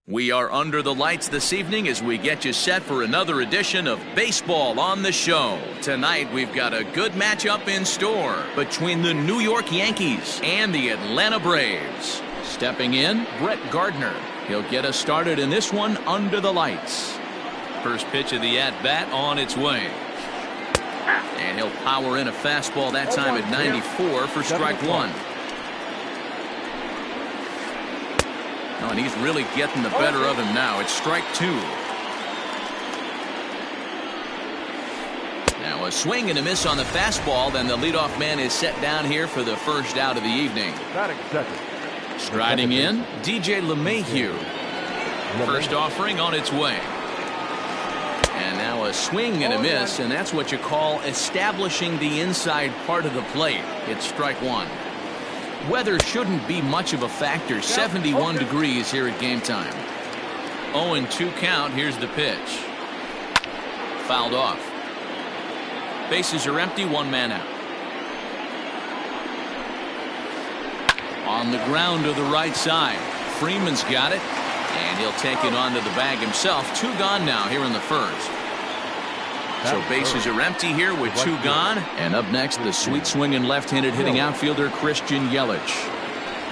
We are under the lights this evening as we get you set for another edition of Baseball on the Show. Tonight, we've got a good matchup in store between the New York Yankees and the Atlanta Braves. Stepping in, Brett Gardner. He'll get us started in this one under the lights. First pitch of the at-bat on its way. And he'll power in a fastball that time at 94 for strike one. Oh, and he's really getting the better of him now. It's strike two. Now a swing and a miss on the fastball. Then the leadoff man is set down here for the first out of the evening. Striding in, DJ LeMahieu. First offering on its way. And now a swing and a miss, and that's what you call establishing the inside part of the plate. It's strike one. Weather shouldn't be much of a factor. 71 degrees here at game time. 0-2 count. Here's the pitch. Fouled off. Bases are empty. One man out. On the ground to the right side. Freeman's got it. And he'll take it onto the bag himself. Two gone now here in the first. So bases are empty here with two gone. And up next, the sweet swinging left-handed hitting outfielder Christian Yelich.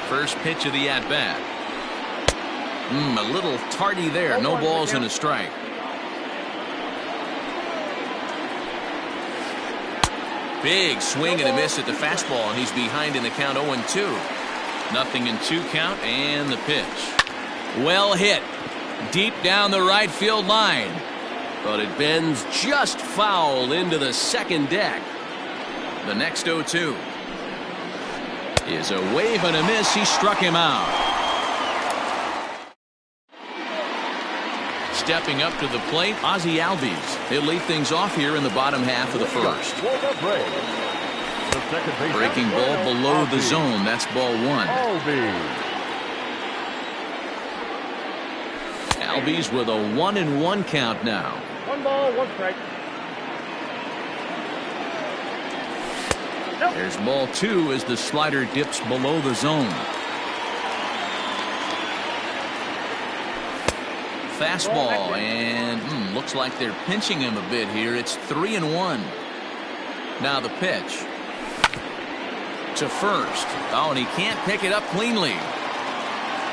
First pitch of the at-bat. A little tardy there. No balls and a strike. Big swing and a miss at the fastball, and he's behind in the count. 0-2. Nothing in two count, and the pitch. Well hit. Deep down the right field line. But it bends just foul into the second deck. The next 0-2 is a wave and a miss. He struck him out. Stepping up to the plate, Ozzie Albies. He'll lead things off here in the bottom half of the first. Breaking ball below the zone. That's ball one. Albies with a 1-1 count now. 1 ball, 1 strike. There's ball two as the slider dips below the zone. Fastball, and looks like they're pinching him a bit here. It's 3-1. Now the pitch to first. Oh, and he can't pick it up cleanly.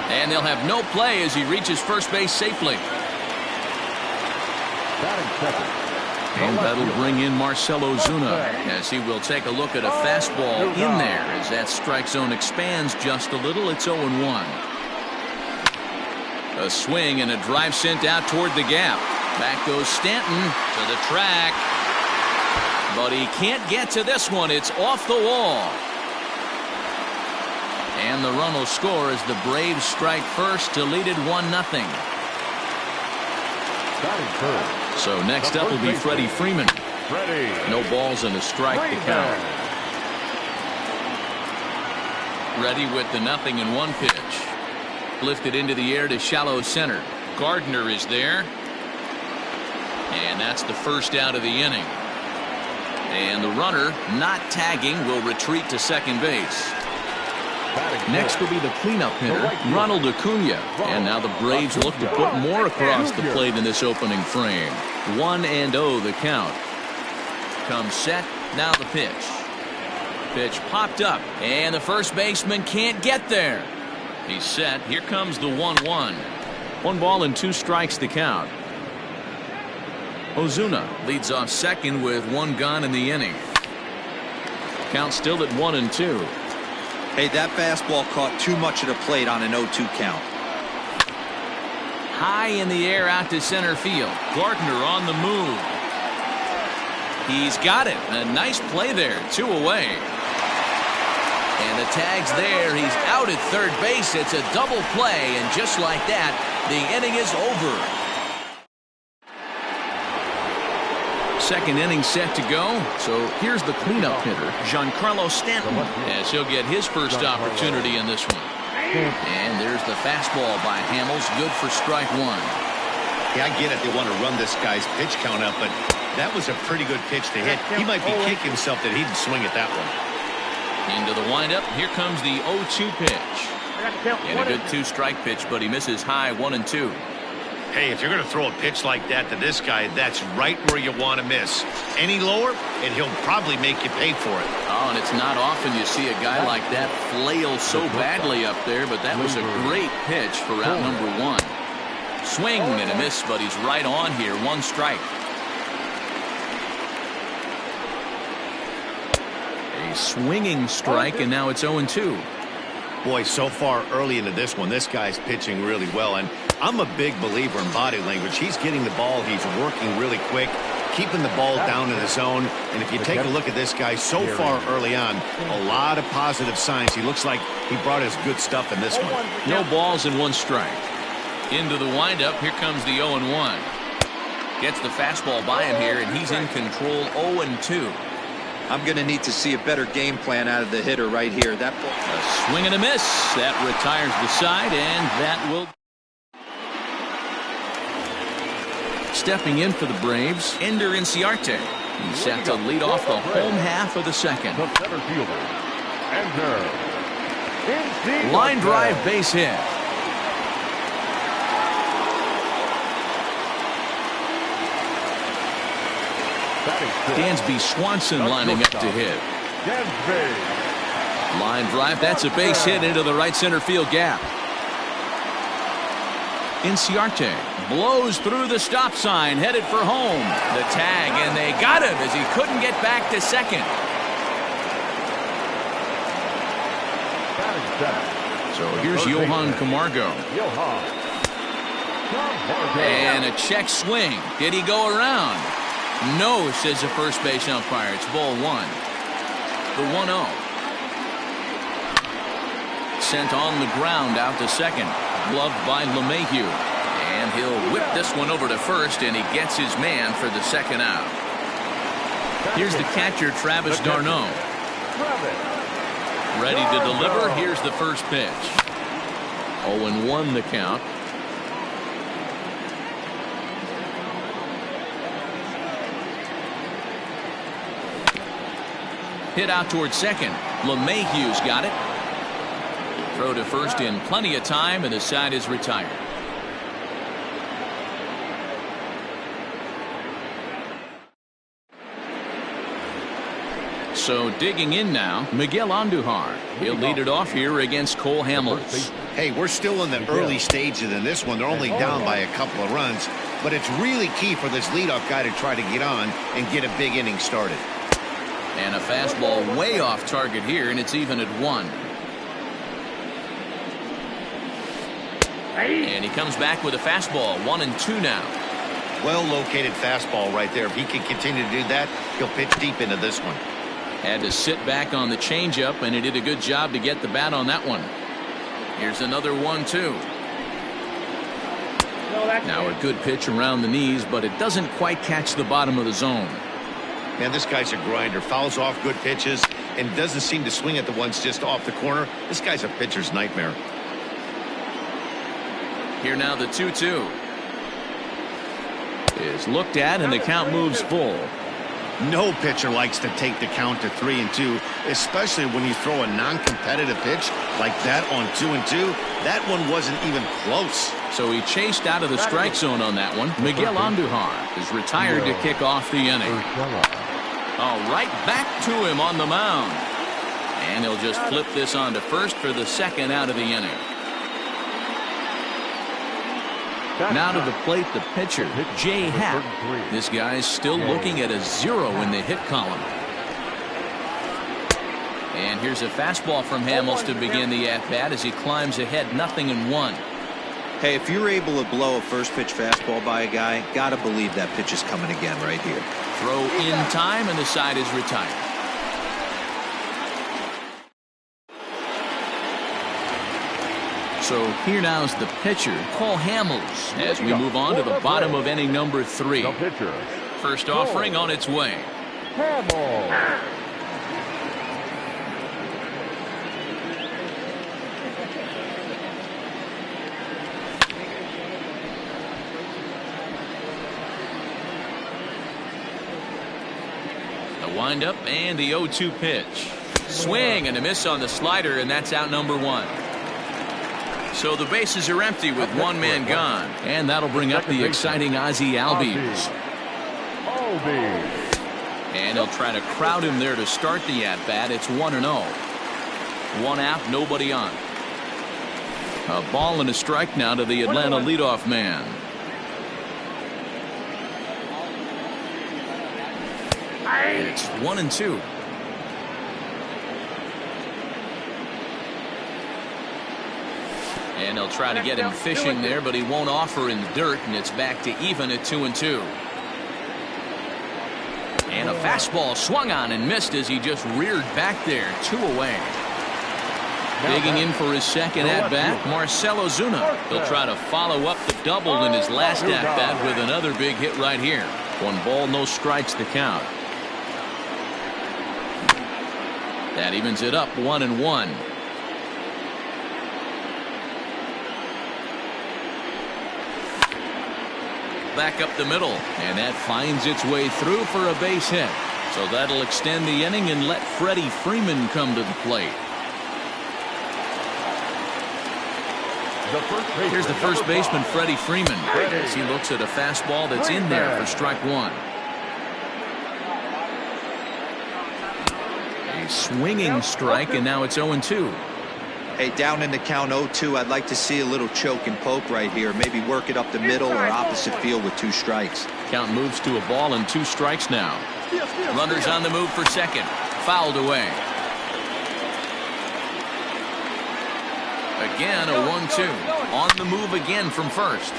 And they'll have no play as he reaches first base safely. And that'll bring in Marcell Ozuna as he will take a look at a fastball in there as that strike zone expands just a little. It's 0-1. A swing and a drive sent out toward the gap. Back goes Stanton to the track. But he can't get to this one. It's off the wall. And the run will score as the Braves strike first to lead it 1-0. So next up will be Freddie Freeman. No balls and a strike to count. Ready with the 0-1 pitch. Lifted into the air to shallow center. Gardner is there. And that's the first out of the inning. And the runner, not tagging, will retreat to second base. Next will be the cleanup hitter, Ronald Acuna. And now the Braves look to put more across the plate in this opening frame. 1-0 the count. Comes set. Now the pitch. Pitch popped up. And the first baseman can't get there. He's set. Here comes the 1-1. 1 ball and 2 strikes the count. Ozuna leads off second with 1 gone in the inning. Count still at 1-2. Hey, that fastball caught too much of the plate on an 0-2 count. High in the air out to center field. Gardner on the move. He's got it. A nice play there. 2 away. And the tag's there. He's out at third base. It's a double play. And just like that, the inning is over. Second inning set to go. So here's the cleanup hitter, Giancarlo Stanton, as he'll get his first opportunity in this one. And there's the fastball by Hamels, good for strike one. Yeah, I get it. They want to run this guy's pitch count up, but that was a pretty good pitch to hit. He might be kicking himself that he didn't swing at that one. Into the windup. Here comes the 0-2 pitch. And a good 2-strike pitch, but he misses high 1-2. Hey, if you're going to throw a pitch like that to this guy, that's right where you want to miss. Any lower, and he'll probably make you pay for it. Oh, and it's not often you see a guy like that flail so badly up there, but that was a great pitch for out number 1. Swing and a miss, but he's right on here. 1 strike. A swinging strike, and now it's 0-2. Boy, so far early into this one, this guy's pitching really well, and I'm a big believer in body language. He's getting the ball, he's working really quick, keeping the ball down in the zone, and if you take a look at this guy so far early on, a lot of positive signs. He looks like he brought his good stuff in this one. No balls and 1 strike. Into the windup, here comes the 0-1. Gets the fastball by him here, and he's in control. 0-2. I'm going to need to see a better game plan out of the hitter right here. That ball. A swing and a miss. That retires the side, and that will. Stepping in for the Braves, Ender Inciarte. He's set to lead off the home half of the second. The center fielder, Ender. Line drive base hit. Dansby Swanson lining up to hit. Line drive, that's a base hit into the right center field gap. Inciarte blows through the stop sign, headed for home. The tag, and they got him as he couldn't get back to second. So here's Johan Camargo. And a check swing. Did he go around? No, says the first base umpire. It's ball 1. The 1-0. Sent on the ground out to second. Gloved by LeMahieu. And he'll whip this one over to first, and he gets his man for the second out. Here's the catcher, Travis d'Arnaud. Ready to deliver. Here's the first pitch. 0-1 the count. Hit out towards second. LeMahieu's got it. Throw to first in plenty of time, and the side is retired. So digging in now, Miguel Andujar. He'll lead it off here against Cole Hamels. Hey, we're still in the early stages in this one. They're only down by a couple of runs, but it's really key for this leadoff guy to try to get on and get a big inning started. And a fastball way off target here, and it's even at 1. And he comes back with a fastball. 1-2 now. Well located fastball right there. If he can continue to do that, he'll pitch deep into this one. Had to sit back on the changeup, and he did a good job to get the bat on that one. Here's another 1-2. Now a good pitch around the knees, but it doesn't quite catch the bottom of the zone. Man, this guy's a grinder. Fouls off good pitches and doesn't seem to swing at the ones just off the corner. This guy's a pitcher's nightmare. Here now the 2-2 is looked at, and the count moves full. No pitcher likes to take the count to 3-2, especially when you throw a non-competitive pitch like that on 2-2. That one wasn't even close. So he chased out of the strike zone on that one. Miguel Andujar is retired to kick off the inning. All right, back to him on the mound. And he'll just flip this on to first for the second out of the inning. Now to the plate, the pitcher, Jay Happ. This guy's still looking at a 0 in the hit column. And here's a fastball from Hamels to begin the at-bat as he climbs ahead, 0-1. Hey, if you're able to blow a first pitch fastball by a guy, gotta believe that pitch is coming again right here. Throw in time, and the side is retired. So here now's the pitcher, Cole Hamels, as we move on to the bottom of inning number 3. First offering on its way. The windup and the 0-2 pitch. Swing and a miss on the slider, and that's out number 1. So the bases are empty with one man gone. And that'll bring up the exciting Ozzie Albies. And he'll try to crowd him there to start the at-bat. It's 1-0. One out, nobody on. A ball and a strike now to the Atlanta leadoff man. And it's 1-2. And they'll try to get him fishing there, but he won't offer in the dirt, and it's back to even at 2-2. And a fastball swung on and missed as he just reared back there. 2 away. Digging in for his second at-bat, Marcell Ozuna. He'll try to follow up the double in his last at-bat with another big hit right here. 1 ball, no strikes the count. That evens it up 1-1. Back up the middle, and that finds its way through for a base hit. So that'll extend the inning and let Freddie Freeman come to the plate. Here's the first baseman, Freddie Freeman, as he looks at a fastball that's in there for strike 1. A swinging strike, and now it's 0-2. Hey, down in the count 0-2, I'd like to see a little choke and poke right here. Maybe work it up the middle or opposite field with 2 strikes. Count moves to a ball and 2 strikes now. Runners on the move for second. Fouled away. Again, a 1-2. On the move again from first.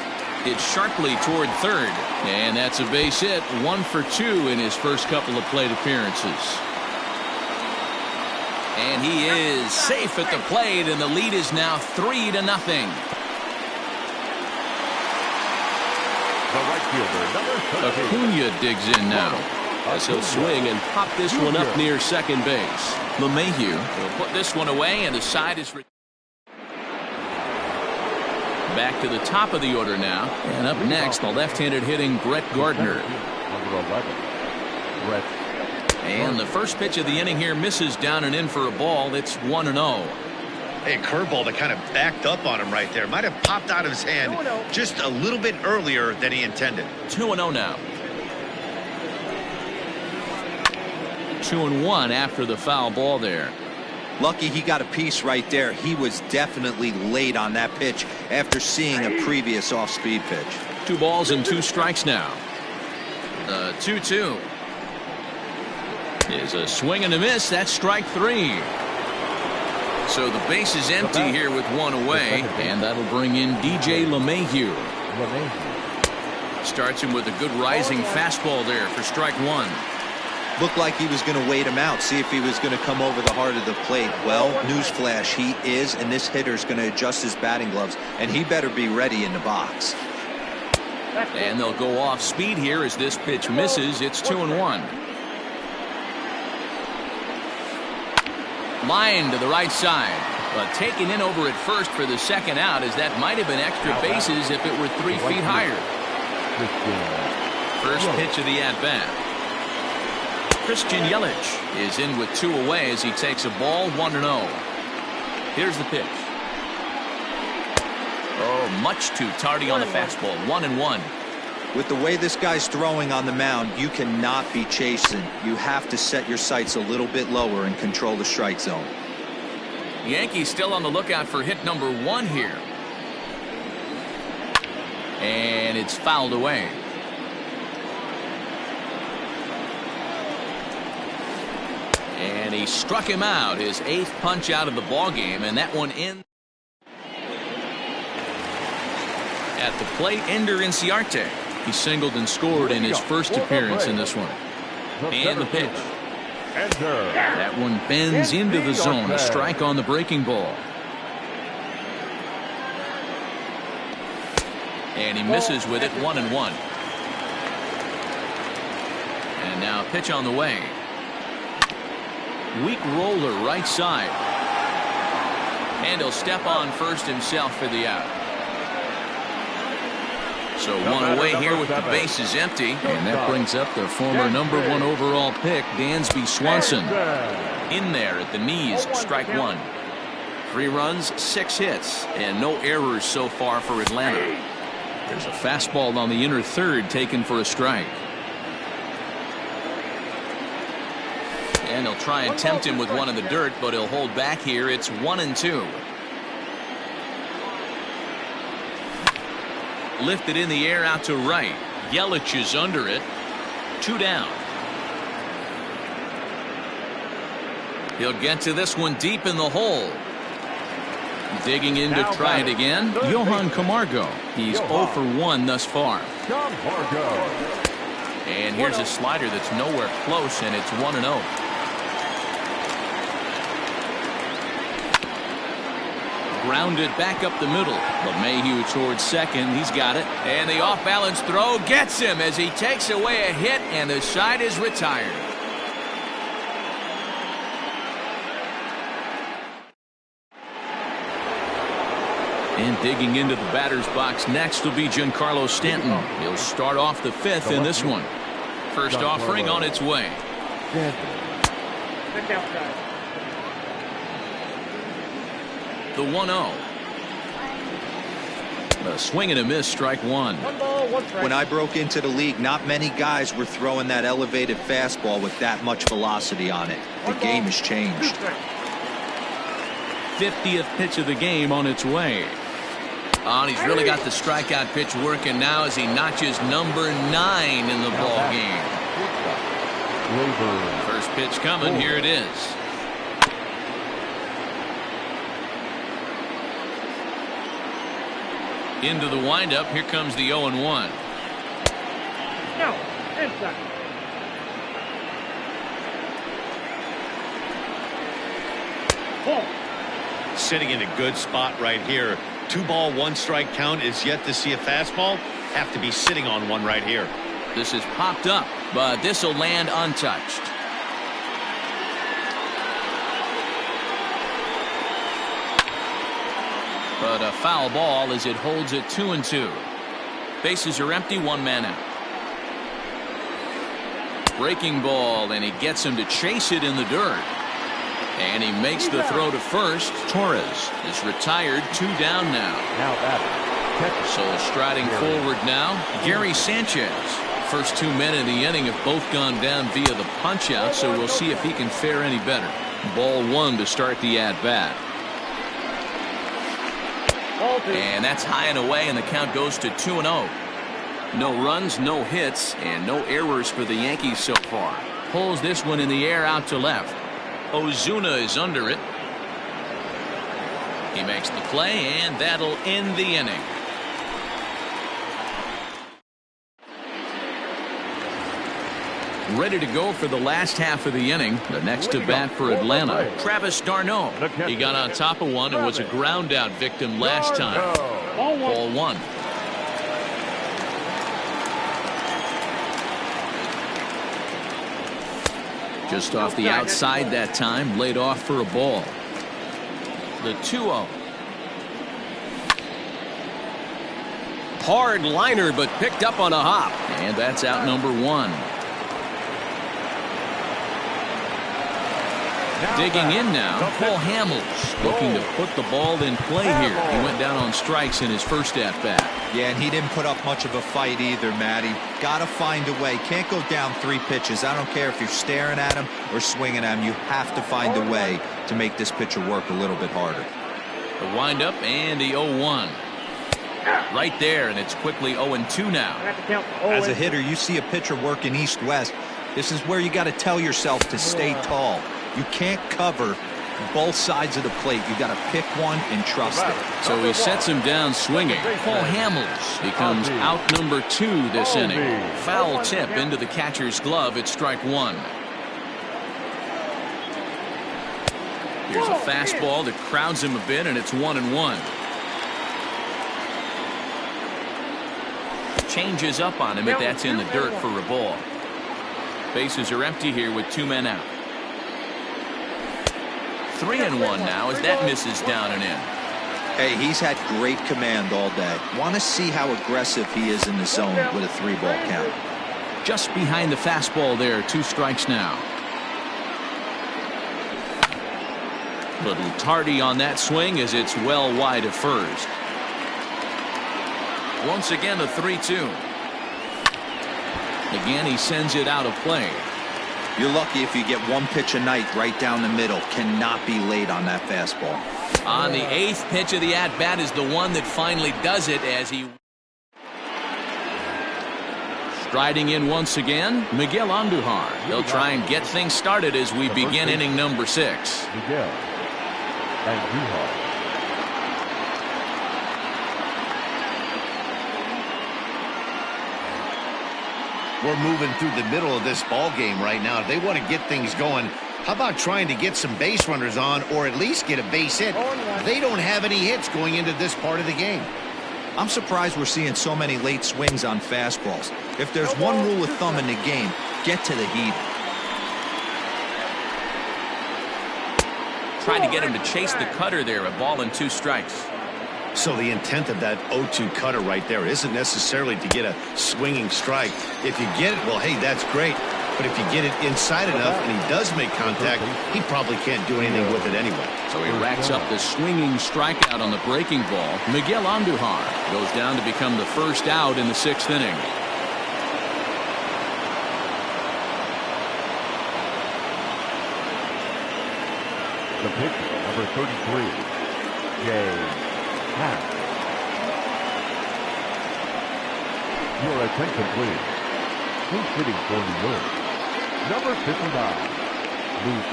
It's sharply toward third. And that's a base hit. 1 for 2 in his first couple of plate appearances. And he is safe at the plate, and the lead is now 3-0. Acuna digs in now as he'll swing and pop this one up near second base. LeMahieu will put this one away, and the side is back to the top of the order now. And up next, the left-handed hitting Brett Gardner. And the first pitch of the inning here misses down and in for a ball. It's 1-0. Hey, curveball that kind of backed up on him right there. Might have popped out of his hand just a little bit earlier than he intended. 2-0 now. 2-1 after the foul ball there. Lucky he got a piece right there. He was definitely late on that pitch after seeing a previous off-speed pitch. 2 balls and 2 strikes now. 2-2. Is a swing and a miss. That's strike 3. So the base is empty here with 1 away, and that'll bring in DJ LeMahieu. Starts him with a good rising fastball there for strike 1. Looked like he was going to wait him out, see if he was going to come over the heart of the plate. Well, newsflash, he is, and this hitter's going to adjust his batting gloves, and he better be ready in the box. And they'll go off speed here as this pitch misses. It's 2-1. Line to the right side, but taken in over at first for the second out, as that might have been extra bases if it were 3 feet higher. First pitch of the at-bat. Christian Yelich is in with 2 away as he takes a ball. 1-0. Here's the pitch. Oh, much too tardy on the fastball. 1-1. With the way this guy's throwing on the mound, you cannot be chasing. You have to set your sights a little bit lower and control the strike zone. Yankees still on the lookout for hit number 1 here. And it's fouled away. And he struck him out, his 8th punch out of the ball game, and that one in. At the plate, Ender Inciarte. He singled and scored in his first appearance in this one. And the pitch. That one bends into the zone. A strike on the breaking ball. And he misses with it. 1-1. And now a pitch on the way. Weak roller right side. And he'll step on first himself for the out. So 1 away here with the bases empty. And that brings up the former number 1 overall pick, Dansby Swanson. In there at the knees, strike 1. 3 runs, 6 hits, and no errors so far for Atlanta. There's a fastball on the inner third taken for a strike. And they'll try and tempt him with one in the dirt, but he'll hold back here. It's 1-2. Lifted in the air out to right. Yelich is under it. 2 down. He'll get to this one deep in the hole. Digging in to try it again. Johan Camargo. He's 0 for 1 thus far. And here's a slider that's nowhere close, and it's 1-0. Grounded back up the middle. LeMahieu towards second. He's got it. And the off-balance throw gets him as he takes away a hit, and the side is retired. And digging into the batter's box next will be Giancarlo Stanton. He'll start off the 5th in this one. First offering on its way. The 1-0. A swing and a miss, strike 1. When I broke into the league, not many guys were throwing that elevated fastball with that much velocity on it. The game has changed. 50th pitch of the game on its way. Oh, and he's really got the strikeout pitch working now as he notches number 9 in the ball game. First pitch coming. Here it is. Into the windup. Here comes the 0-1. No, inside. Sitting in a good spot right here. 2-ball, 1-strike count is yet to see a fastball. Have to be sitting on one right here. This is popped up, but this will land untouched. But a foul ball as it holds it 2-2. Bases are empty, 1 man out. Breaking ball, and he gets him to chase it in the dirt. And he makes the throw to first. Torres is retired, 2 down now. So striding forward now, Gary Sanchez. First 2 men in the inning have both gone down via the punch out, so we'll see if he can fare any better. Ball 1 to start the at bat. And that's high and away, and the count goes to 2-0. No runs, no hits, and no errors for the Yankees so far. Pulls this one in the air out to left. Ozuna is under it. He makes the play, and that'll end the inning. Ready to go for the last half of the inning. The next to bat for Atlanta, Travis d'Arnaud. He got on top of one and was a ground out victim last time. Ball 1. Just off the outside that time, laid off for a ball. The 2-0. Hard liner, but picked up on a hop. And that's out number 1. Digging in now, Paul Hamels looking to put the ball in play here. He went down on strikes in his first at bat. Yeah, and he didn't put up much of a fight either, Matty. Got to find a way. Can't go down 3 pitches. I don't care if you're staring at him or swinging at him. You have to find a way to make this pitcher work a little bit harder. The windup and the 0-1. Right there, and it's quickly 0-2 now. As a hitter, you see a pitcher working east-west. This is where you got to tell yourself to stay tall. You can't cover both sides of the plate. You got to pick one and trust it. So he sets him down swinging. Paul Hamels becomes out number 2 this inning. Foul tip into the catcher's glove. It's strike 1. Here's a fastball that crowds him a bit, and it's 1-1. Changes up on him, but that's in the dirt for a ball. Bases are empty here with 2 men out. 3-1 now as that misses down and in. Hey, he's had great command all day. Want to see how aggressive he is in the zone with a 3-ball count. Just behind the fastball there, 2 strikes now. Little tardy on that swing as it's well wide of first. Once again, a 3-2. Again, he sends it out of play. You're lucky if you get one pitch a night right down the middle. Cannot be late on that fastball. On the 8th pitch of the at-bat is the one that finally does it as he... Striding in once again, Miguel Andujar. He'll try and get things started as we begin inning number 6. Miguel Andujar. We're moving through the middle of this ball game right now. If they want to get things going, how about trying to get some base runners on or at least get a base hit? They don't have any hits going into this part of the game. I'm surprised we're seeing so many late swings on fastballs. If there's one rule of thumb in the game, get to the heat. Tried to get him to chase the cutter there, a ball and 2 strikes. So the intent of that 0-2 cutter right there isn't necessarily to get a swinging strike. If you get it, well, hey, that's great. But if you get it inside enough and he does make contact, he probably can't do anything with it anyway. So he racks up the swinging strikeout on the breaking ball. Miguel Andujar goes down to become the first out in the 6th inning. The pitcher, number 33, Jay Happ. Your attention, please. Who's hitting for New York? Number 59, Luke.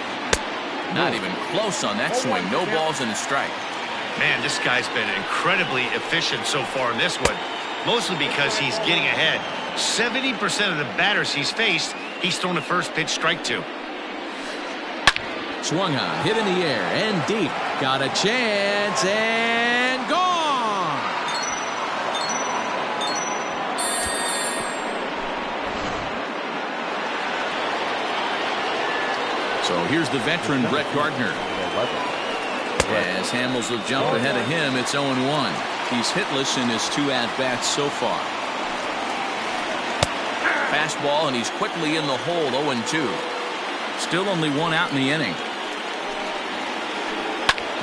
Not even close on that swing. No balls and a strike. Man, this guy's been incredibly efficient so far in this one, mostly because he's getting ahead. 70% of the batters he's faced, he's thrown a first pitch strike to. Swung on, hit in the air and deep. Got a chance and gone. So here's the veteran Brett Gardner. As Hamels will jump ahead of him, it's 0-1. He's hitless in his 2 at-bats so far. Fastball, and he's quickly in the hole, 0-2. Still only 1 out in the inning.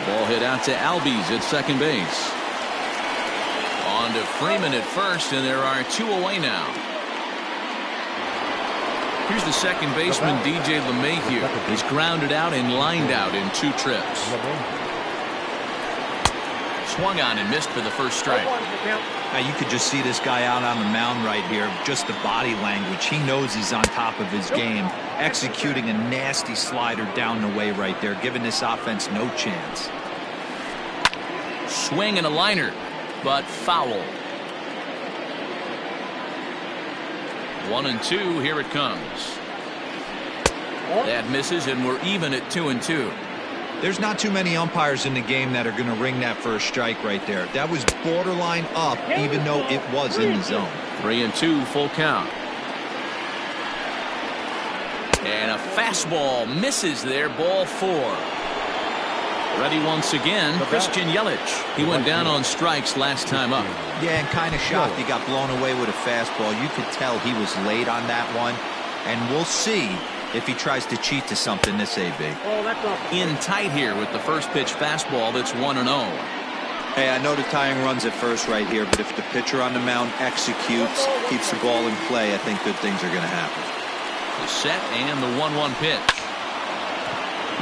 Ball hit out to Albies at second base. On to Freeman at first, and there are 2 away now. Here's the second baseman, DJ LeMahieu. He's grounded out and lined out in 2 trips. Swung on and missed for the first strike. Now you could just see this guy out on the mound right here. Just the body language. He knows he's on top of his game. Executing a nasty slider down the way right there, giving this offense no chance. Swing and a liner, but foul. 1-2, here it comes. That misses, and we're even at 2-2. There's not too many umpires in the game that are going to ring that first strike right there. That was borderline up, even though it was in the zone. 3-2, full count. And a fastball misses there, ball 4. Ready once again, Christian Yelich. He went down on strikes last time up. Yeah, and kind of shocked he got blown away with a fastball. You could tell he was late on that one, and we'll see if he tries to cheat to something this AB. In tight here with the first pitch fastball that's 1-0. Hey, I know the tying runs at first right here, but if the pitcher on the mound executes, keeps the ball in play, I think good things are going to happen. The set and the 1-1 pitch.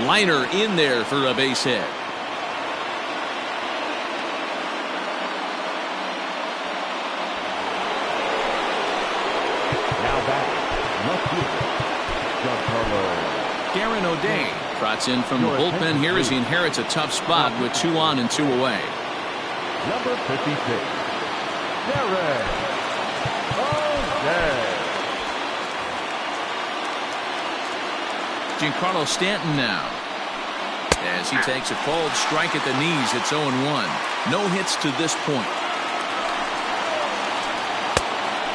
Liner in there for a base hit. Now back, left fielder, Giancarlo. Darren O'Day trots in from the bullpen here as he inherits a tough spot with 2 on and 2 away. Number 56, Darren O'Day. Giancarlo Stanton now. As he takes a cold strike at the knees, it's 0-1. No hits to this point.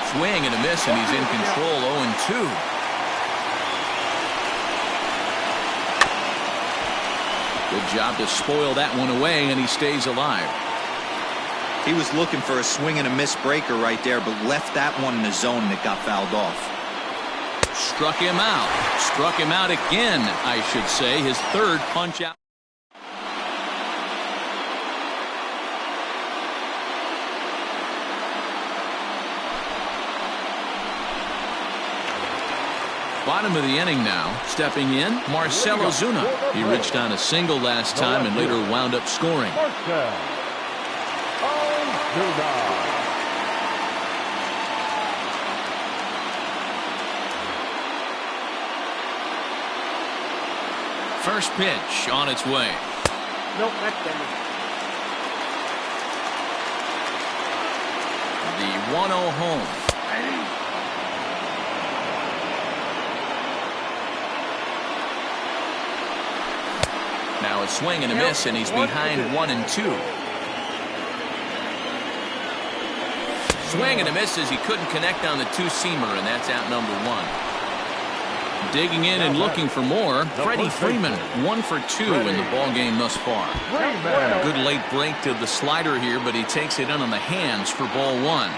Swing and a miss, and he's in control, 0-2. Good job to spoil that one away, and he stays alive. He was looking for a swing and a miss breaker right there, but left that one in the zone that got fouled off. Struck him out. Struck him out again, I should say. His 3rd punch out. Bottom of the inning now. Stepping in, Marcell Ozuna. He reached on a single last time and later wound up scoring. First pitch on its way. Nope, that's damage. The 1-0 home. Now a swing and a miss, and he's behind 1-2. Swing and a miss as he couldn't connect on the two-seamer, and that's out number 1. Digging in and looking for more, Freddie Freeman, 1 for 2 in the ballgame thus far. A good late break to the slider here, but he takes it in on the hands for ball 1.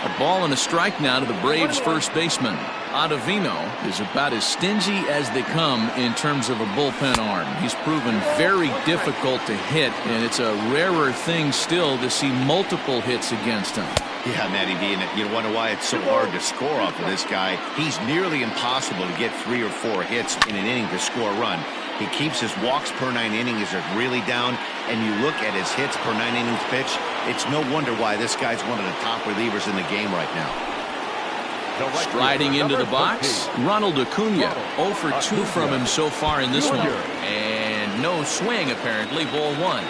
A ball and a strike now to the Braves' first baseman. Ottavino is about as stingy as they come in terms of a bullpen arm. He's proven very difficult to hit, and it's a rarer thing still to see multiple hits against him. Yeah, Matty D, and you wonder why it's so hard to score off of this guy. He's nearly impossible to get 3 or 4 hits in an inning to score a run. He keeps his walks per 9 innings are really down, and you look at his hits per 9 innings pitch, it's no wonder why this guy's one of the top relievers in the game right now. Striding into the box, Ronald Acuna. 0 for 2 from him so far in this one. And no swing, apparently, ball 1.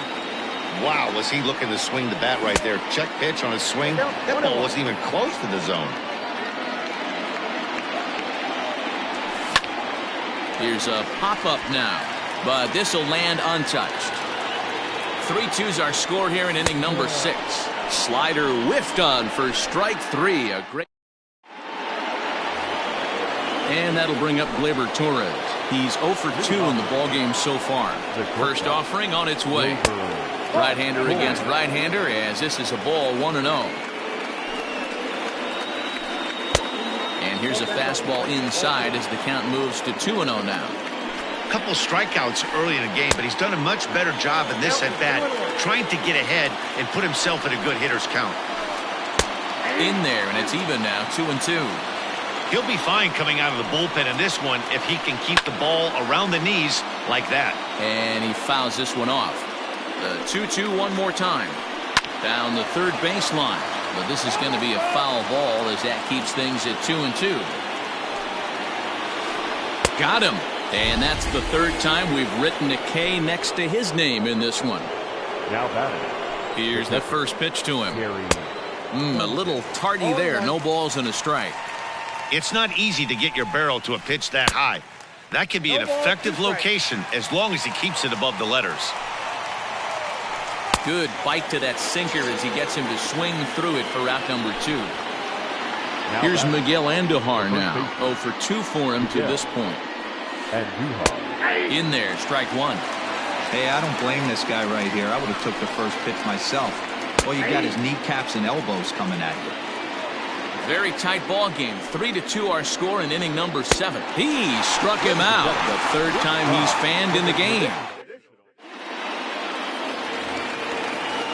Wow, was he looking to swing the bat right there. Check pitch on his swing. That ball wasn't even close to the zone. Here's a pop-up now, but this will land untouched. 3-2's our score here in inning number 6. Slider whiffed on for strike 3. A great. And that'll bring up Gleyber Torres. He's 0 for 2 in the ballgame so far. First offering on its way. Right-hander against right-hander as this is a ball 1-0. And here's a fastball inside as the count moves to 2-0 now. A couple strikeouts early in the game, but he's done a much better job in this at-bat, trying to get ahead and put himself in a good hitter's count. In there, and it's even now, 2-2. He'll be fine coming out of the bullpen in this one if he can keep the ball around the knees like that. And he fouls this one off. The 2-2 one more time. Down the third baseline. But this is going to be a foul ball as that keeps things at 2-2. Got him. And that's the third time we've written a K next to his name in this one. Now batting. Here's the first pitch to him. A little tardy there. No balls and a strike. It's not easy to get your barrel to a pitch that high. That can be an effective location as long as he keeps it above the letters. Good bite to that sinker as he gets him to swing through it for out number 2. Here's Miguel Andujar now. 0 for 2 for him to this point. In there, strike 1. Hey, I don't blame this guy right here. I would have took the first pitch myself. All you got is kneecaps and elbows coming at you. Very tight ball game. 3-2 our score in inning number 7. He struck him out. The third time he's fanned in the game.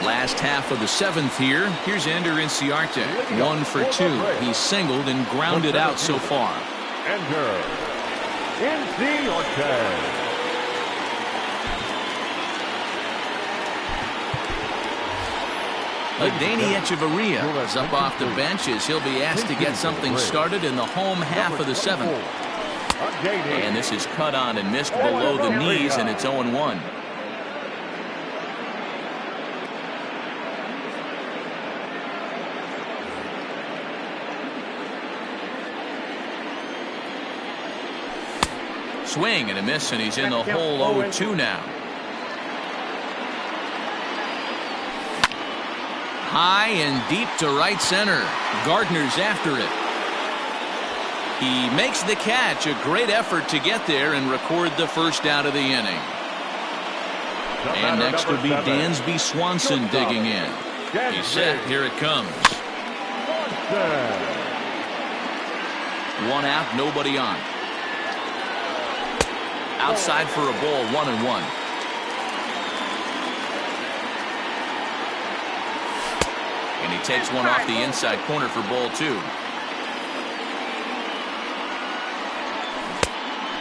Last half of the 7th here. Here's Ender Inciarte. 1 for 2. He's singled and grounded out so far. Ender Inciarte. Danny Echeverria is up off the bench as he'll be asked to get something started in the home half of the 7th. And this is cut on and missed below the knees, and it's 0-1. Swing and a miss, and he's in the hole 0-2 now. High and deep to right center. Gardner's after it. He makes the catch. A great effort to get there and record the first out of the inning. And next will be Dansby Swanson digging in. He's set. Here it comes. 1 out, nobody on. Outside for a ball, 1-1. And he takes one off the inside corner for ball 2.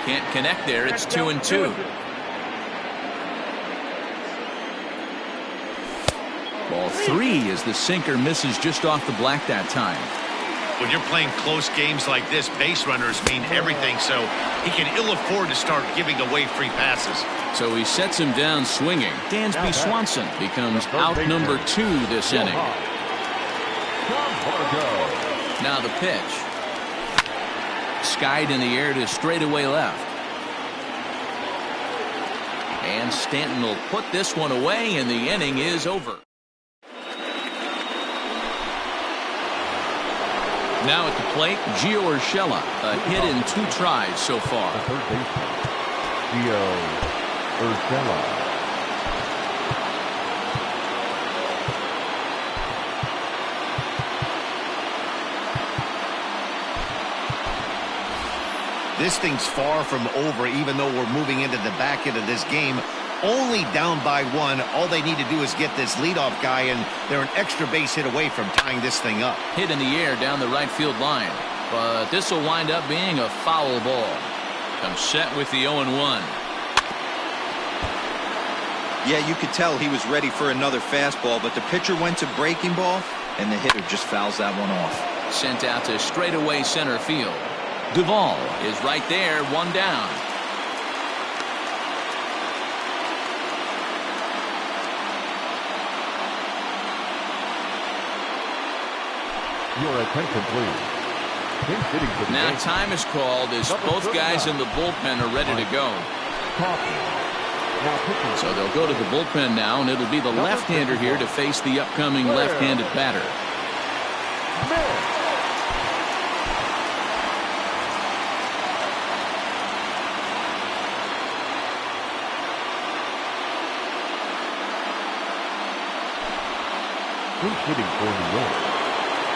Can't connect there. It's 2-2. Ball 3 as the sinker misses just off the black that time. When you're playing close games like this, base runners mean everything, so he can ill afford to start giving away free passes. So he sets him down swinging. Dansby Swanson becomes out number 2 this inning. Now the pitch. Skied in the air to straightaway left. And Stanton will put this one away, and the inning is over. Now at the plate, Gio Urshela, a hit in 2 tries so far. The third baseman, Gio Urshela. This thing's far from over, even though we're moving into the back end of this game. Only down by 1. All they need to do is get this leadoff guy, and they're an extra base hit away from tying this thing up. Hit in the air down the right field line, but this will wind up being a foul ball. Comes set with the 0-1. Yeah, you could tell he was ready for another fastball, but the pitcher went to breaking ball, and the hitter just fouls that one off. Sent out to straightaway center field. Duvall is right there, 1 down. Your attention, please. Pinch hitting for the Now Yankees. time is called as both guys in the bullpen are ready to go. Now pitching. So they'll go to the bullpen now, and it'll be the left-hander here to face the upcoming left-handed batter. Pinch hitting for New York.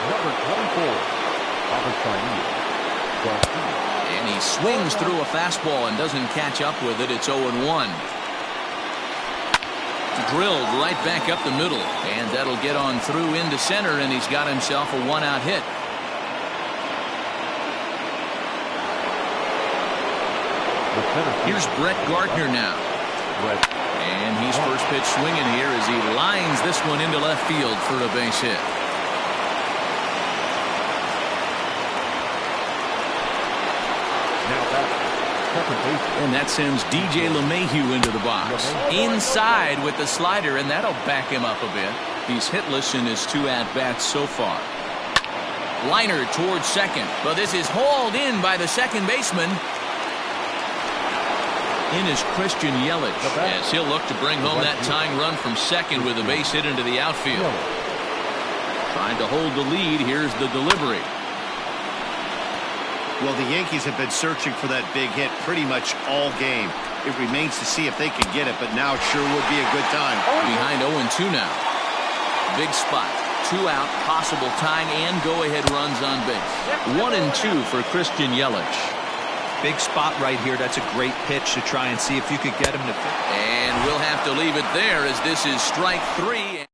Number 24, Garcia. And he swings through a fastball and doesn't catch up with it. It's 0-1. Drilled right back up the middle, and that'll get on through into center, and he's got himself a 1-out hit. Here's Brett Gardner now. And he's first pitch swinging here as he lines this one into left field for a base hit. And that sends DJ LeMahieu into the box. Inside with the slider, and that'll back him up a bit. He's hitless in his 2 at-bats so far. Liner towards second, but this is hauled in by the second baseman. In is Christian Yelich, as he'll look to bring home that tying run from second with a base hit into the outfield. Trying to hold the lead. Here's the delivery. Well, the Yankees have been searching for that big hit pretty much all game. It remains to see if they can get it, but now it sure would be a good time. Behind 0-2 now. Big spot. 2 out, possible tying and go-ahead runs on base. 1-2 for Christian Yelich. Big spot right here. That's a great pitch to try and see if you could get him to. And we'll have to leave it there as this is strike 3.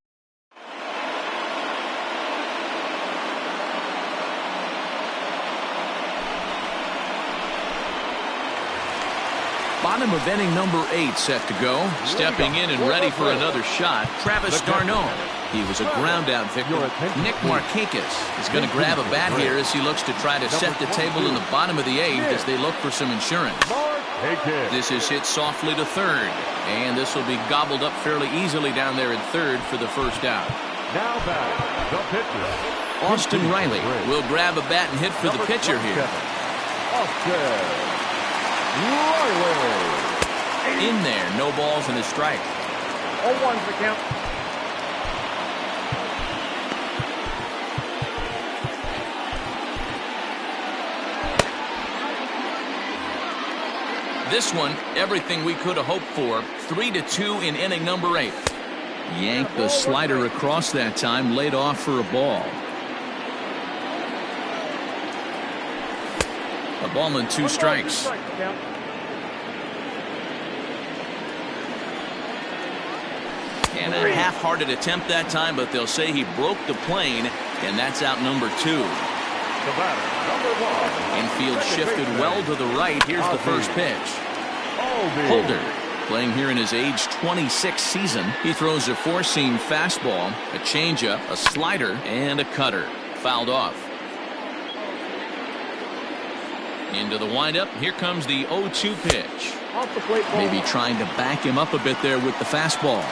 Bottom of inning number 8 set to go. Stepping in and ready for another shot, Travis d'Arnaud. He was a ground-out victim. Nick Markakis is going to grab a bat here as he looks to try to set the table in the bottom of the 8th as they look for some insurance. This is hit softly to third, and this will be gobbled up fairly easily down there at third for the first out. Now back, the pitcher. Austin Riley will grab a bat and hit for the pitcher here. Austin Riley. In there, no balls and a strike. 0-1's the count. This one, everything we could have hoped for. 3-2 in inning number 8. Yanked the slider across that time, laid off for a ball. A ball and 2 strikes. And a half-hearted attempt that time, but they'll say he broke the plane, and that's out number 2. The batter, number 1. Infield Second shifted baseman, well to the right. Here's the first pitch. Holder, playing here in his age 26 season. He throws a four-seam fastball, a changeup, a slider, and a cutter. Fouled off. Into the windup. Here comes the 0-2 pitch. Off the plate ball. Maybe trying to back him up a bit there with the fastball.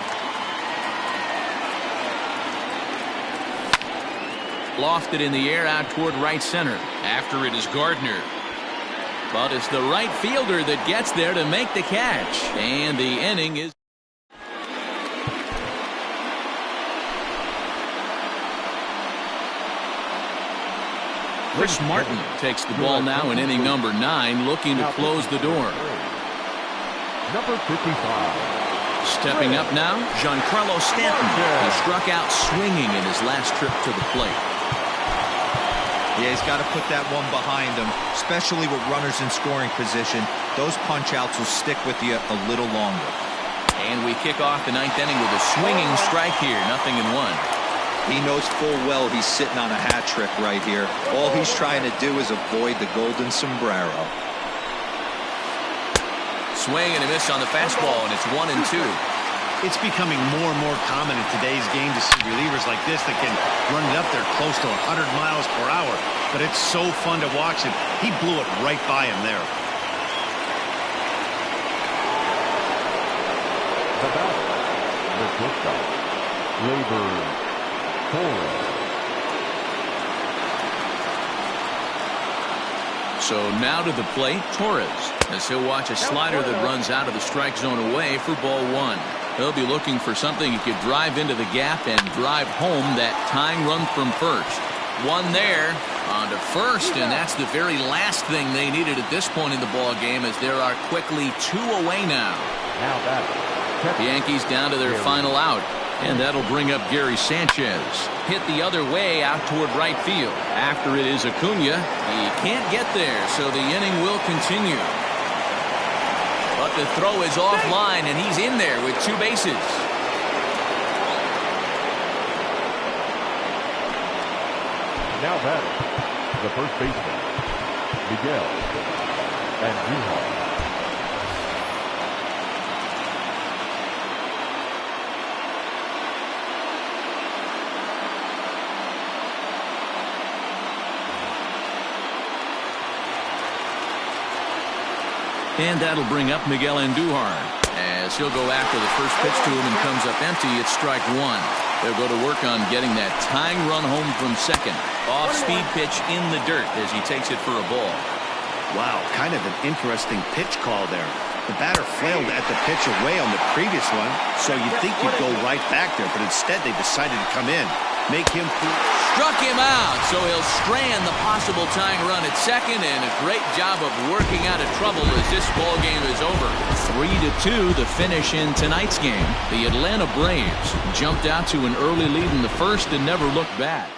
Lofted in the air out toward right center. After it is Gardner. But it's the right fielder that gets there to make the catch. And the inning is... Chris Martin takes the ball now in inning number 9, looking to close the door. Number 55. Stepping up now, Giancarlo Stanton. He struck out swinging in his last trip to the plate. Yeah, he's got to put that one behind him, especially with runners in scoring position. Those punch-outs will stick with you a little longer. And we kick off the 9th inning with a swinging strike here, 0-1. He knows full well he's sitting on a hat trick right here. All he's trying to do is avoid the golden sombrero. Swing and a miss on the fastball, and it's 1-2. It's becoming more and more common in today's game to see relievers like this that can run it up there close to 100 miles per hour. But it's so fun to watch him. He blew it right by him there. The batter, the shortstop, Labor Torres. So now to the plate, Torres, as he'll watch a slider that runs out of the strike zone away for ball 1. He'll be looking for something he could drive into the gap and drive home that tying run from first. One there on to first, and that's the very last thing they needed at this point in the ball game, as there are quickly 2 away now. Now batter, The Yankees down to their final out, and that'll bring up Gary Sanchez. Hit the other way out toward right field. After it is Acuna. He can't get there, so the inning will continue. But the throw is offline, and he's in there with 2 bases. Now batter, the first baseman, Miguel Andujar. And that'll bring up Miguel Andujar, as he'll go after the first pitch to him and comes up empty. It's strike 1. They'll go to work on getting that tying run home from second. Off-speed pitch in the dirt as he takes it for a ball. Wow, kind of an interesting pitch call there. The batter flailed at the pitch away on the previous one, so you'd think you'd go right back there, but instead they decided to come in, make him... Struck him out, so he'll strand the possible tying run at second, and a great job of working out of trouble as this ball game is over. 3-2 the finish in tonight's game. The Atlanta Braves jumped out to an early lead in the first and never looked back.